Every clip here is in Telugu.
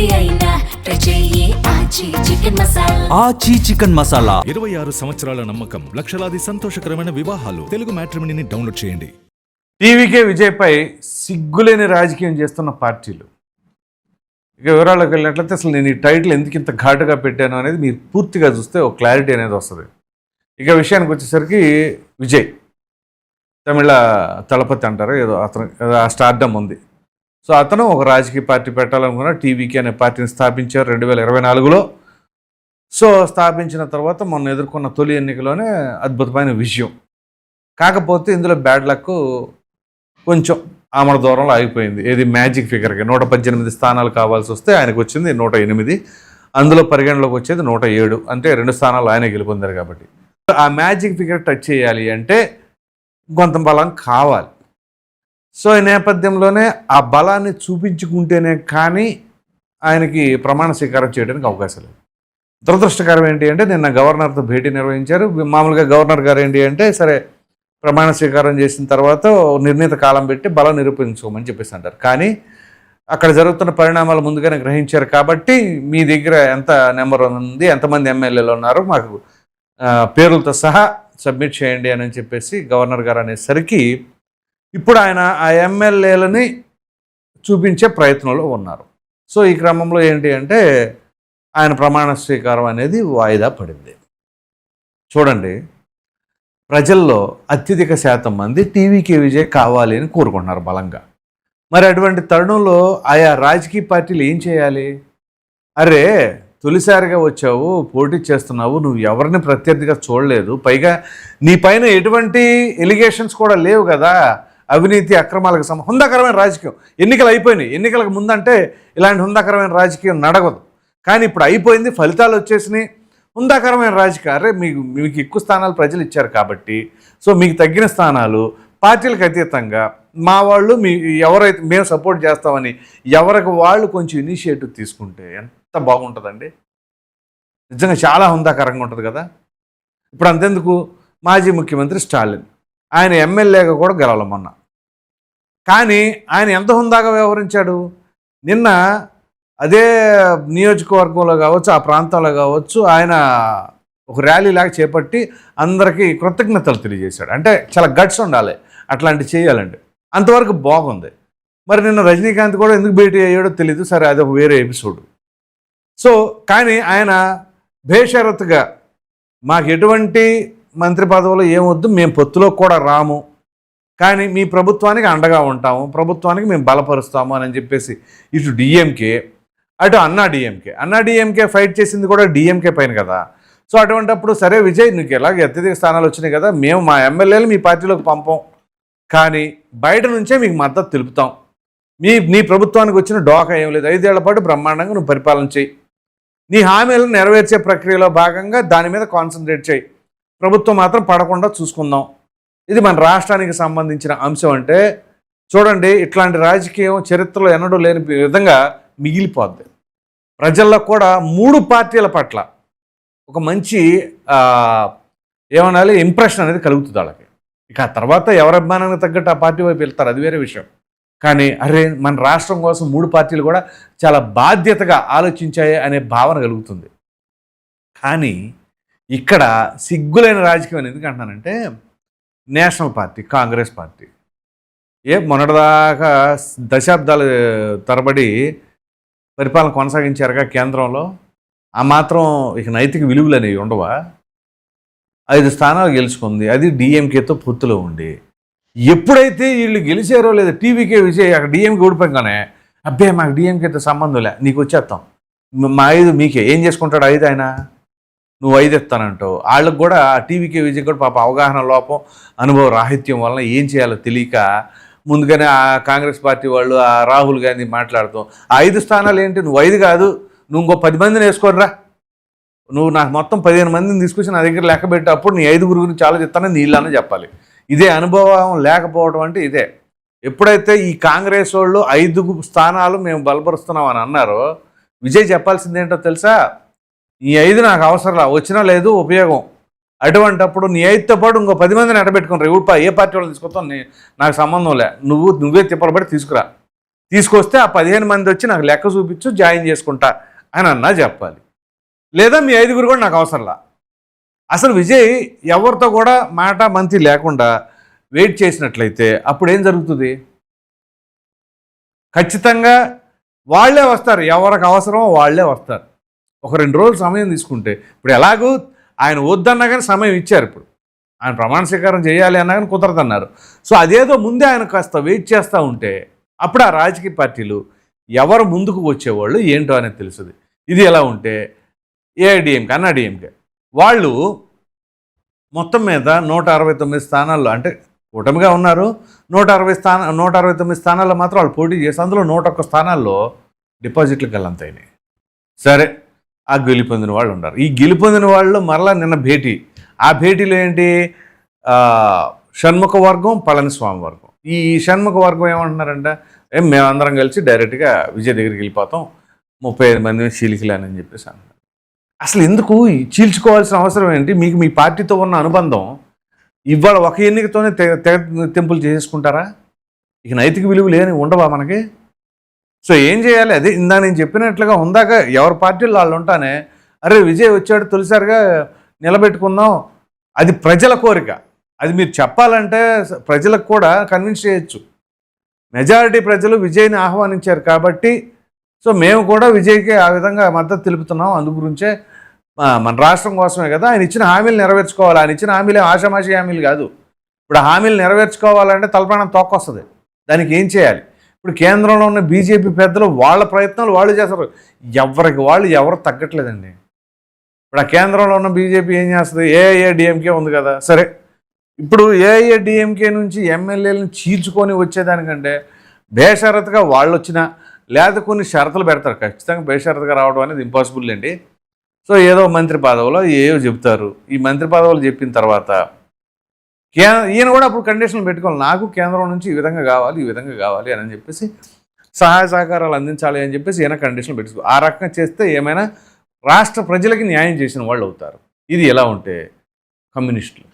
ఏది అయినా ట్రై చెయ్యి ఆచి చికెన్ మసాలా. ఆచి చికెన్ మసాలా 26 సంవత్సరాల నమ్మకం, లక్షలాది సంతోషకరమైన వివాహాలు. తెలుగు మ్యాట్రిమోనీని డౌన్లోడ్ చేయండి. టీవీకే విజయ్పై సిగ్గులేని రాజకీయం చేస్తున్న పార్టీలు. ఇక వివరాల్లోకి వెళ్ళినట్లయితే అసలు నేను ఈ టైటిల్ ఎందుకు ఇంత ఘాటుగా పెట్టాను అనేది మీరు పూర్తిగా చూస్తే ఒక క్లారిటీ అనేది వస్తుంది. ఇక విషయానికి వచ్చేసరికి విజయ్ తమిళ తలపతి అంటారు, ఏదో అతను ఆ స్టార్డమ్ ఉంది. సో అతను ఒక రాజకీయ పార్టీ పెట్టాలనుకున్న టీవీకే అనే పార్టీని స్థాపించారు 2024లో. సో స్థాపించిన తర్వాత మొన్న ఎదుర్కొన్న తొలి ఎన్నికలోనే అద్భుతమైన విజయం. కాకపోతే ఇందులో బ్యాడ్ లక్ కొంచెం ఆమడ దూరంలో ఆగిపోయింది. ఏది మ్యాజిక్ ఫిగర్కి 118 స్థానాలు కావాల్సి వస్తే ఆయనకు వచ్చింది 108. అందులో పరిగణలోకి వచ్చేది 107. అంటే 2 స్థానాలు ఆయన గెలుపొందారు. కాబట్టి ఆ మ్యాజిక్ ఫిగర్ టచ్ చేయాలి అంటే కొంత బలం కావాలి. సో ఈ నేపథ్యంలోనే ఆ బలాన్ని చూపించుకుంటేనే కానీ ఆయనకి ప్రమాణ స్వీకారం చేయడానికి అవకాశం లేదు. దురదృష్టకరం ఏంటి అంటే నిన్న గవర్నర్తో భేటీ నిర్వహించారు. మామూలుగా గవర్నర్ గారు ఏంటి అంటే సరే ప్రమాణ స్వీకారం చేసిన తర్వాత నిర్ణీత కాలం పెట్టి బలం నిరూపించుకోమని చెప్పేసి అంటారు. కానీ అక్కడ జరుగుతున్న పరిణామాలు ముందుగానే గ్రహించారు. కాబట్టి మీ దగ్గర ఎంత నెంబర్ ఉంది, ఎంతమంది ఎమ్మెల్యేలు ఉన్నారు, మాకు పేర్లతో సహా సబ్మిట్ చేయండి అని చెప్పేసి గవర్నర్ గారు అనేసరికి ఇప్పుడు ఆయన ఆ ఎమ్మెల్యేలని చూపించే ప్రయత్నంలో ఉన్నారు. సో ఈ క్రమంలో ఏంటి అంటే ఆయన ప్రమాణ స్వీకారం అనేది వాయిదా పడింది. చూడండి, ప్రజల్లో అత్యధిక శాతం మంది టీవీకే విజయ్ కావాలి అని కోరుకుంటున్నారు బలంగా. మరి అటువంటి తరుణంలో ఆయా రాజకీయ పార్టీలు ఏం చేయాలి? అరే తొలిసారిగా వచ్చావు, పోటీ చేస్తున్నావు, నువ్వు ఎవరిని ప్రత్యర్థిగా చూడలేదు, పైగా నీ పైన ఎటువంటి ఎలిగేషన్స్ కూడా లేవు కదా, అవినీతి అక్రమాలకు హుందాకరమైన రాజకీయం. ఎన్నికలు అయిపోయినాయి. ఎన్నికలకు ముందంటే ఇలాంటి హుందాకరమైన రాజకీయం నడవదు. కానీ ఇప్పుడు అయిపోయింది, ఫలితాలు వచ్చేసినాయి. హుందాకరమైన రాజకీయం. అరే మీకు ఎక్కువ స్థానాలు ప్రజలు ఇచ్చారు కాబట్టి సో మీకు తగ్గిన స్థానాలు పార్టీలకు అతీతంగా మా వాళ్ళు ఎవరైతే మేము సపోర్ట్ చేస్తామని ఎవరికి వాళ్ళు కొంచెం ఇనిషియేటివ్ తీసుకుంటే ఎంత బాగుంటుందండి. నిజంగా చాలా హుందాకరంగా ఉంటుంది కదా. ఇప్పుడు అంతెందుకు, మాజీ ముఖ్యమంత్రి స్టాలిన్ ఆయన ఎమ్మెల్యేగా కూడా గెలవాలి మొన్న. కానీ ఆయన ఎంత హుందాగా వ్యవహరించాడు. నిన్న అదే నియోజకవర్గంలో కావచ్చు, ఆ ప్రాంతంలో కావచ్చు, ఆయన ఒక ర్యాలీ లాగా చేపట్టి అందరికీ కృతజ్ఞతలు తెలియజేశాడు. అంటే చాలా గట్స్ ఉండాలి అట్లాంటివి చేయాలండి. అంతవరకు బాగుంది. మరి నిన్న రజనీకాంత్ కూడా ఎందుకు భేటీ అయ్యాడో తెలీదు. సరే అది ఒక వేరే ఎపిసోడ్. సో కానీ ఆయన బేషరతుగా మాకు ఎటువంటి మంత్రి పదవులు ఏమొద్దు, మేము పొత్తులో కూడా రాము, కానీ మీ ప్రభుత్వానికి అండగా ఉంటాము, ప్రభుత్వానికి మేము బలపరుస్తాము అని చెప్పేసి ఇటు డిఎంకే అటు అన్నా డిఎంకే ఫైట్ చేసింది కూడా డిఎంకే పైన కదా. సో అటువంటిప్పుడు సరే విజయ్ నీకు ఎలాగ అత్యధిక స్థానాలు వచ్చినాయి కదా, మేము మా ఎమ్మెల్యేలు మీ పార్టీలోకి పంపం, కానీ బయట నుంచే మీకు మద్దతు తెలుపుతాం, నీ ప్రభుత్వానికి వచ్చిన డోకా ఏం లేదు, 5 ఏళ్ల పాటు బ్రహ్మాండంగా నువ్వు పరిపాలన చేయి, నీ హామీలను నెరవేర్చే ప్రక్రియలో భాగంగా దాని మీద కాన్సన్ట్రేట్ చేయి, ప్రభుత్వం మాత్రం పడకుండా చూసుకుందాం. ఇది మన రాష్ట్రానికి సంబంధించిన అంశం. అంటే చూడండి, ఇట్లాంటి రాజకీయం చరిత్రలో ఎన్నడూ లేని విధంగా మిగిలిపోద్ది. ప్రజల్లో కూడా 3 పార్టీల పట్ల ఒక మంచి ఏమనాలి ఇంప్రెషన్ అనేది కలుగుతుంది వాళ్ళకి. ఇక ఆ తర్వాత ఎవరి అభిమానానికి తగ్గట్టు ఆ పార్టీ వైపు వెళ్తారు, అది వేరే విషయం. కానీ అరే మన రాష్ట్రం కోసం 3 పార్టీలు కూడా చాలా బాధ్యతగా ఆలోచించాయి అనే భావన కలుగుతుంది. కానీ ఇక్కడ సిగ్గులైన రాజకీయం ఎందుకు అంటున్నానంటే నేషనల్ పార్టీ కాంగ్రెస్ పార్టీ మొన్నటిదాకా దశాబ్దాల తరబడి పరిపాలన కొనసాగించారుగా కేంద్రంలో. ఆ మాత్రం ఇక నైతిక విలువలు అనేవి ఉండవా? 5 స్థానాలు గెలుచుకుంది, అది డిఎంకేతో పొత్తులో ఉండి. ఎప్పుడైతే వీళ్ళు గెలిచారో లేదా టీవీకే విజయ్ అక్కడ డిఎంకే ఓడిపోగానే అబ్బే మాకు డిఎంకేతో సంబంధం లే, నీకు వచ్చేస్తాం, మా 5 మీకే, ఏం చేసుకుంటాడు 5 ఆయన, నువ్వు 5 ఎత్తానంటావు. వాళ్ళకు కూడా టీవీకే విజయ్ కూడా పాప అవగాహన లోపం, అనుభవ రాహిత్యం వలన ఏం చేయాలో తెలియక ముందుగానే ఆ కాంగ్రెస్ పార్టీ వాళ్ళు ఆ రాహుల్ గాంధీ మాట్లాడుతాం, ఆ 5 స్థానాలు ఏంటి, నువ్వు 5 కాదు, నువ్వు ఇంకో 10 మందిని వేసుకోనరా, నువ్వు నాకు మొత్తం 15 మందిని తీసుకొచ్చి నా దగ్గర లెక్క పెట్టేటప్పుడు నీ 5 గురించి ఆలోచిస్తానని నీళ్ళని చెప్పాలి. ఇదే అనుభవం లేకపోవడం అంటే ఇదే. ఎప్పుడైతే ఈ కాంగ్రెస్ వాళ్ళు 5 స్థానాలు మేము బలపరుస్తున్నాం అని అన్నారో విజయ్ చెప్పాల్సింది ఏంటో తెలుసా, ఈ 5 నాకు అవసరం వచ్చినా లేదు ఉపయోగం. అటువంటప్పుడు నీ 5తో పాటు ఇంకో 10 మందిని ఎడబెట్టుకుని రేపు ఏ పార్టీ వాళ్ళు తీసుకొస్తాం నాకు సంబంధం లే, నువ్వే తిప్పలబడి తీసుకురా, తీసుకొస్తే ఆ 15 మంది వచ్చి నాకు లెక్క చూపించు, జాయిన్ చేసుకుంటా అని అన్నా చెప్పాలి. లేదా మీ 5గురు కూడా నాకు అవసరంలా. అసలు విజయ్ ఎవరితో కూడా మాట మంతి లేకుండా వెయిట్ చేసినట్లయితే అప్పుడు ఏం జరుగుతుంది? ఖచ్చితంగా వాళ్ళే వస్తారు, ఎవరికి అవసరమో వాళ్ళే వస్తారు. ఒక 2 రోజులు సమయం తీసుకుంటే, ఇప్పుడు ఎలాగూ ఆయన వద్దన్నా కానీ సమయం ఇచ్చారు. ఇప్పుడు ఆయన ప్రమాణ స్వీకారం చేయాలి అన్నా కానీ కుదరదన్నారు. సో అదేదో ముందే ఆయన కాస్త వెయిట్ చేస్తూ ఉంటే అప్పుడు ఆ రాజకీయ పార్టీలు ఎవరు ముందుకు వచ్చేవాళ్ళు ఏంటో అనేది తెలుస్తుంది. ఇది ఎలా ఉంటే ఏఐడిఎంకే, అన్నాడీఎంకే వాళ్ళు మొత్తం మీద 169 స్థానాల్లో, అంటే కూటమిగా ఉన్నారు, 169 స్థానాల్లో మాత్రం వాళ్ళు పోటీ చేసి అందులో 101 స్థానాల్లో డిపాజిట్లు గల్లంతైనాయి. సరే, ఆ గెలుపొందిన వాళ్ళు ఉన్నారు. ఈ గెలుపొందిన వాళ్ళు మరలా నిన్న భేటీ. ఆ భేటీలో ఏంటి? షణ్ముఖ వర్గం, పళనిస్వామి వర్గం. ఈ షణ్ముఖ వర్గం ఏమంటున్నారంటే, మేమందరం కలిసి డైరెక్ట్గా విజయ్ దగ్గరికి వెళ్ళిపోతాం, 35 మంది చీలికలేనని చెప్పేసి అన్నారు. అసలు ఎందుకు చీల్చుకోవాల్సిన అవసరం ఏంటి? మీకు మీ పార్టీతో ఉన్న అనుబంధం ఇవాళ ఒక ఎన్నికతోనే తెంపులు చేసుకుంటారా? ఇక నైతిక విలువ లేని ఉండవా మనకి? సో ఏం చేయాలి? అదే ఇందా నేను చెప్పినట్లుగా ఉందాక ఎవరి పార్టీలో వాళ్ళు ఉంటానే, అరే విజయ్ వచ్చాడు తొలిసారిగా నిలబెట్టుకుందాం, అది ప్రజల కోరిక. అది మీరు చెప్పాలంటే ప్రజలకు కూడా కన్విన్స్ చేయొచ్చు. మెజారిటీ ప్రజలు విజయ్ని ఆహ్వానించారు కాబట్టి సో మేము కూడా విజయ్కి ఆ విధంగా మద్దతు తెలుపుతున్నాం. అందు గురించే మన రాష్ట్రం కోసమే కదా ఆయన ఇచ్చిన హామీలు నెరవేర్చుకోవాలి. ఆయన ఇచ్చిన హామీలు ఆషామాషి హామీలు కాదు. ఇప్పుడు హామీలు నెరవేర్చుకోవాలంటే తలప్రాణం తోక్కొస్తుంది. దానికి ఏం చేయాలి? ఇప్పుడు కేంద్రంలో ఉన్న బీజేపీ పెద్దలు వాళ్ళ ప్రయత్నాలు వాళ్ళు చేస్తారు. ఎవరికి వాళ్ళు ఎవరు తగ్గట్లేదండి. ఇప్పుడు ఆ కేంద్రంలో ఉన్న బీజేపీ ఏం చేస్తుంది? ఏఐఏడిఎంకే ఉంది కదా, సరే ఇప్పుడు ఏఐఏడిఎంకే నుంచి ఎమ్మెల్యేలను చీల్చుకొని వచ్చేదానికంటే బేషరతుగా వాళ్ళు వచ్చినా లేదా కొన్ని షరతులు పెడతారు. ఖచ్చితంగా బేషరతుగా రావడం అనేది ఇంపాసిబుల్ అండి. సో ఏదో మంత్రి పదవిలో ఏవో చెప్తారు. ఈ మంత్రి పదవులు చెప్పిన తర్వాత ఈయన కూడా అప్పుడు కండిషన్లు పెట్టుకోవాలి. నాకు కేంద్రం నుంచి ఈ విధంగా కావాలి, ఈ విధంగా కావాలి అని చెప్పేసి సహాయ సహకారాలు అందించాలి అని చెప్పేసి ఈయన కండిషన్లు పెట్టుకో. ఆ రకంగా చేస్తే ఏమైనా రాష్ట్ర ప్రజలకి న్యాయం చేసిన వాళ్ళు అవుతారు. ఇది ఎలా ఉంటే కమ్యూనిస్టులు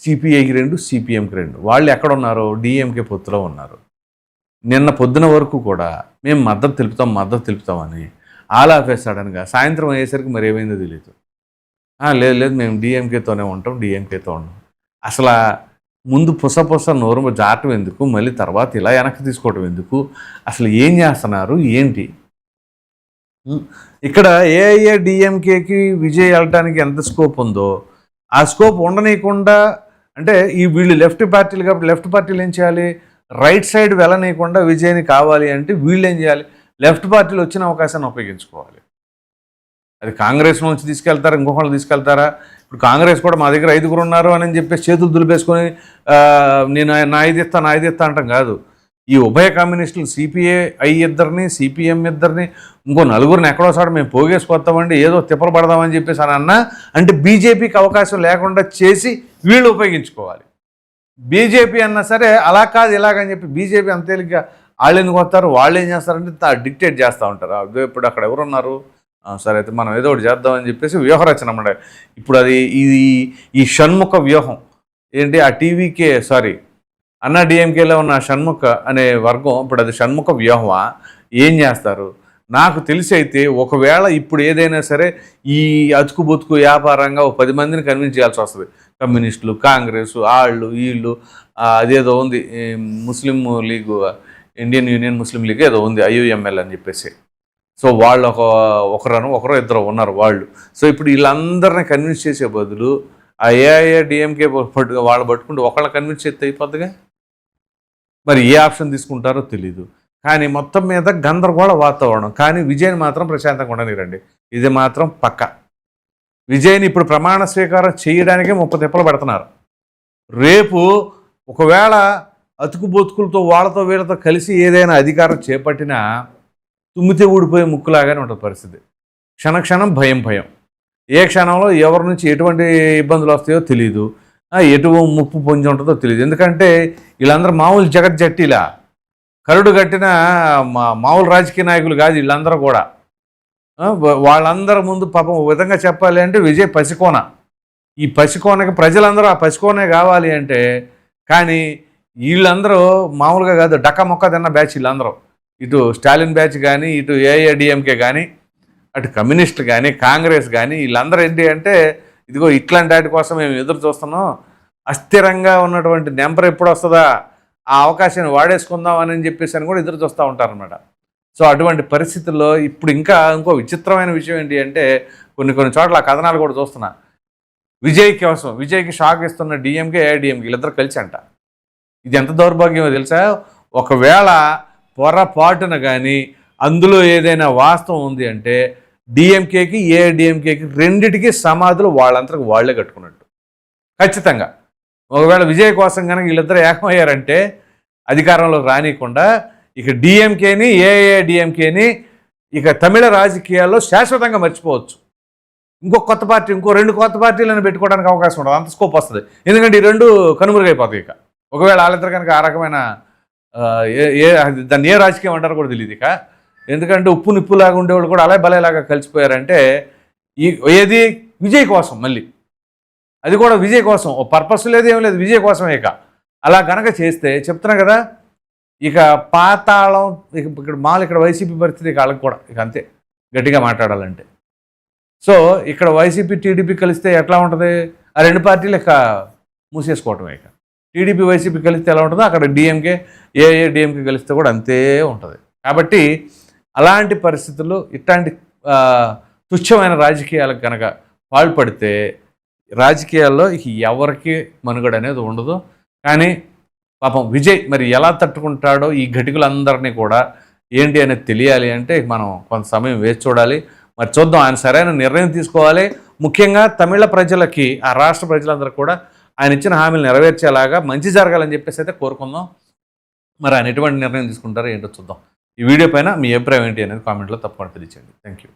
సిపిఐకి 2, సిపిఎంకి 2 వాళ్ళు ఎక్కడున్నారో డిఎంకే పొత్తులో ఉన్నారు. నిన్న పొద్దున వరకు కూడా మేము మద్దతు తెలుపుతామని ఆలాపేస్తాడనగా సాయంత్రం అయ్యేసరికి మరి ఏమైందో తెలియదు. లేదు మేము డిఎంకేతోనే ఉంటాం, డిఎంకేతో ఉంటాం. అసలు ముందు పుస నోరు జాటం ఎందుకు, మళ్ళీ తర్వాత ఇలా వెనక్కి తీసుకోవడం ఎందుకు, అసలు ఏం చేస్తున్నారు ఏంటి? ఇక్కడ ఏఐఏడిఎంకేకి విజయ్ వెళ్ళటానికి ఎంత స్కోప్ ఉందో ఆ స్కోప్ ఉండనీయకుండా, అంటే ఈ వీళ్ళు లెఫ్ట్ పార్టీలు కాబట్టి లెఫ్ట్ పార్టీలు ఏం చేయాలి? రైట్ సైడ్ వెళ్ళనీయకుండా విజయ్ని కావాలి అంటే వీళ్ళు ఏం చేయాలి? లెఫ్ట్ పార్టీలు వచ్చిన అవకాశాన్ని ఉపయోగించుకోవాలి. అది కాంగ్రెస్ నుంచి తీసుకెళ్తారా, ఇంకొకళ్ళు తీసుకెళ్తారా? ఇప్పుడు కాంగ్రెస్ కూడా మా దగ్గర 5గురు ఉన్నారు అని చెప్పేసి చేతులు దులిపేసుకొని నేను నా ఇది ఇస్తా అంటాం కాదు. ఈ ఉభయ కమ్యూనిస్టులు సిపిఐ 2, సిపిఎం 2, ఇంకో 4 ఎక్కడోసారి మేము పోగేసుకొస్తామండి, ఏదో తిప్పలు పడదామని చెప్పేసి అని అన్నా అంటే బీజేపీకి అవకాశం లేకుండా చేసి వీళ్ళు ఉపయోగించుకోవాలి. బీజేపీ అన్నా సరే అలా కాదు ఇలాగని చెప్పి బీజేపీ అంత తేలిగ్గా వాళ్ళు ఎందుకు వస్తారు, వాళ్ళు ఏం చేస్తారంటే డిక్టేట్ చేస్తూ ఉంటారు. అదే ఇప్పుడు అక్కడ ఎవరున్నారు, సరే అయితే మనం ఏదో ఒకటి చేద్దామని చెప్పేసి వ్యూహరచన అన్నమాట. ఇప్పుడు అది ఈ షణ్ముఖ వ్యూహం ఏంటి? ఆ టీవీకే అన్నా డిఎంకేలో ఉన్న షణ్ముఖ అనే వర్గం ఇప్పుడు అది షణ్ముఖ వ్యూహమా? ఏం చేస్తారు? నాకు తెలిసి అయితే ఒకవేళ ఇప్పుడు ఏదైనా సరే ఈ అతుకు బతుకు వ్యాపారంగా 10 మందిని కన్విన్స్ చేయాల్సి వస్తుంది. కమ్యూనిస్టులు, కాంగ్రెస్, వాళ్ళు వీళ్ళు, అదేదో ఉంది ముస్లిం లీగ్, ఇండియన్ యూనియన్ ముస్లిం లీగ్ ఏదో ఉంది, IUML అని చెప్పేసి. సో వాళ్ళు ఒకరో ఇద్దరు ఉన్నారు వాళ్ళు. సో ఇప్పుడు వీళ్ళందరినీ కన్విన్స్ చేసే బదులు ఆ ఏఐఏడిఎంకే వాళ్ళు పట్టుకుంటే ఒకళ్ళని కన్విన్స్ చేస్తే అయిపోద్దిగా. మరి ఏ ఆప్షన్ తీసుకుంటారో తెలీదు. కానీ మొత్తం మీద గందరగోళ వాతావరణం. కానీ విజయ్ని మాత్రం ప్రశాంతంగా ఉండనిరండి, ఇది మాత్రం పక్క. విజయ్ని ఇప్పుడు ప్రమాణ స్వీకారం చేయడానికే 30 తిప్పలు పెడుతున్నారు. రేపు ఒకవేళ అతుకు బతుకులతో వాళ్ళతో వీళ్ళతో కలిసి ఏదైనా అధికారం చేపట్టినా తుమ్మితే ఊడిపోయే ముక్కులాగానే ఉంటుంది పరిస్థితి. క్షణక్షణం భయం. ఏ క్షణంలో ఎవరి నుంచి ఎటువంటి ఇబ్బందులు వస్తాయో తెలియదు, ఎటు ముప్పు పొంచి ఉంటుందో తెలియదు. ఎందుకంటే వీళ్ళందరూ మామూలు జగజ్జట్టిలా కరుడు కట్టిన మామూలు రాజకీయ నాయకులు కాదు వీళ్ళందరూ కూడా. వాళ్ళందరూ ముందు పాపం ఒక విధంగా చెప్పాలి అంటే విజయ్ పసికోన. ఈ పసికోనకి ప్రజలందరూ ఆ పసికోనే కావాలి అంటే, కానీ వీళ్ళందరూ మామూలుగా కాదు, డక్క మొక్క తిన్న బ్యాచ్ వీళ్ళందరూ. ఇటు స్టాలిన్ బ్యాచ్ కానీ, ఇటు ఏఐఏడిఎంకే కానీ, అటు కమ్యూనిస్టులు కానీ, కాంగ్రెస్ కానీ, వీళ్ళందరూ ఏంటి అంటే ఇదిగో ఇట్లాంటి వాటి కోసం మేము ఎదురు చూస్తున్నాం, అస్థిరంగా ఉన్నటువంటి నెంబర్ ఎప్పుడు వస్తుందా, ఆ అవకాశాన్ని వాడేసుకుందాం అని చెప్పేసి అని కూడా ఎదురు చూస్తూ ఉంటారనమాట. సో అటువంటి పరిస్థితుల్లో ఇప్పుడు ఇంకా ఇంకో విచిత్రమైన విషయం ఏంటి అంటే కొన్ని చోట్ల ఆ కథనాలు కూడా చూస్తున్నా. విజయ్కి షాక్ ఇస్తున్న డిఎంకే, ఏఐడిఎంకే వీళ్ళిద్దరు కలిసి అంట. ఇది ఎంత దౌర్భాగ్యమో తెలుసా? ఒకవేళ పొరపాటున కానీ అందులో ఏదైనా వాస్తవం ఉంది అంటే డిఎంకేకి, ఏఐడిఎంకేకి రెండిటికి సమాధులు వాళ్ళంతకు వాళ్లే కట్టుకున్నట్టు ఖచ్చితంగా. ఒకవేళ విజయ్ కోసం కనుక వీళ్ళిద్దరు ఏకమయ్యారంటే అధికారంలోకి రానియకుండా ఇక డిఎంకేని, ఏఐఏడిఎంకేని ఇక తమిళ రాజకీయాల్లో శాశ్వతంగా మర్చిపోవచ్చు. ఇంకో రెండు కొత్త పార్టీలను పెట్టుకోవడానికి అవకాశం ఉండదు, అంత స్కోప్ వస్తుంది. ఎందుకంటే ఈ రెండు కనుమరుగైపోతాయి. ఇక ఒకవేళ వాళ్ళిద్దరు కనుక ఆ రకమైన దాన్ని ఏ రాజకీయం అంటారో కూడా తెలియదు ఇక. ఎందుకంటే ఉప్పు నిప్పులాగా ఉండేవాళ్ళు కూడా అలా బలేలాగా కలిసిపోయారంటే ఏది విజయ్ కోసం, మళ్ళీ అది కూడా విజయ్ కోసం, ఓ పర్పస్ లేదు, ఏం లేదు, విజయ్ కోసమే. ఇక అలా కనుక చేస్తే చెప్తున్నా కదా, ఇక పాతాళం. ఇక్కడ వైసీపీ పరిస్థితి ఇక వాళ్ళకి కూడా ఇక అంతే, గట్టిగా మాట్లాడాలంటే. సో ఇక్కడ వైసీపీ, టీడీపీ కలిస్తే ఎట్లా ఉంటుంది? ఆ రెండు పార్టీలు ఇక మూసేసుకోవటమే. ఇక టీడీపీ, వైసీపీ కలిస్తే ఎలా ఉంటుందో అక్కడ డిఎంకే, ఏఐఏడిఎంకే కలిస్తే కూడా అంతే ఉంటుంది. కాబట్టి అలాంటి పరిస్థితుల్లో ఇట్లాంటి తుచ్చమైన రాజకీయాలకు కనుక పాల్పడితే రాజకీయాల్లో ఇక ఎవరికి మనుగడ అనేది ఉండదు. కానీ పాపం విజయ్ మరి ఎలా తట్టుకుంటాడో ఈ ఘటికులందరినీ కూడా ఏంటి అనేది తెలియాలి అంటే మనం కొంత సమయం వేచి చూడాలి. మరి చూద్దాం, ఆయన సరైన నిర్ణయం తీసుకోవాలి. ముఖ్యంగా తమిళ ప్రజలకి, ఆ రాష్ట్ర ప్రజలందరూ కూడా ఆయన ఇచ్చిన హామీలు నెరవేర్చేలాగా మంచి జరగాలని చెప్పేసి అయితే కోరుకుందాం. మరి ఆయన ఎటువంటి నిర్ణయం తీసుకుంటారో ఏంటో చూద్దాం. ఈ వీడియో పైన మీ అభిప్రాయం ఏంటి అనేది కామెంట్లో తప్పకుండా తెలియచేయండి. Thank you.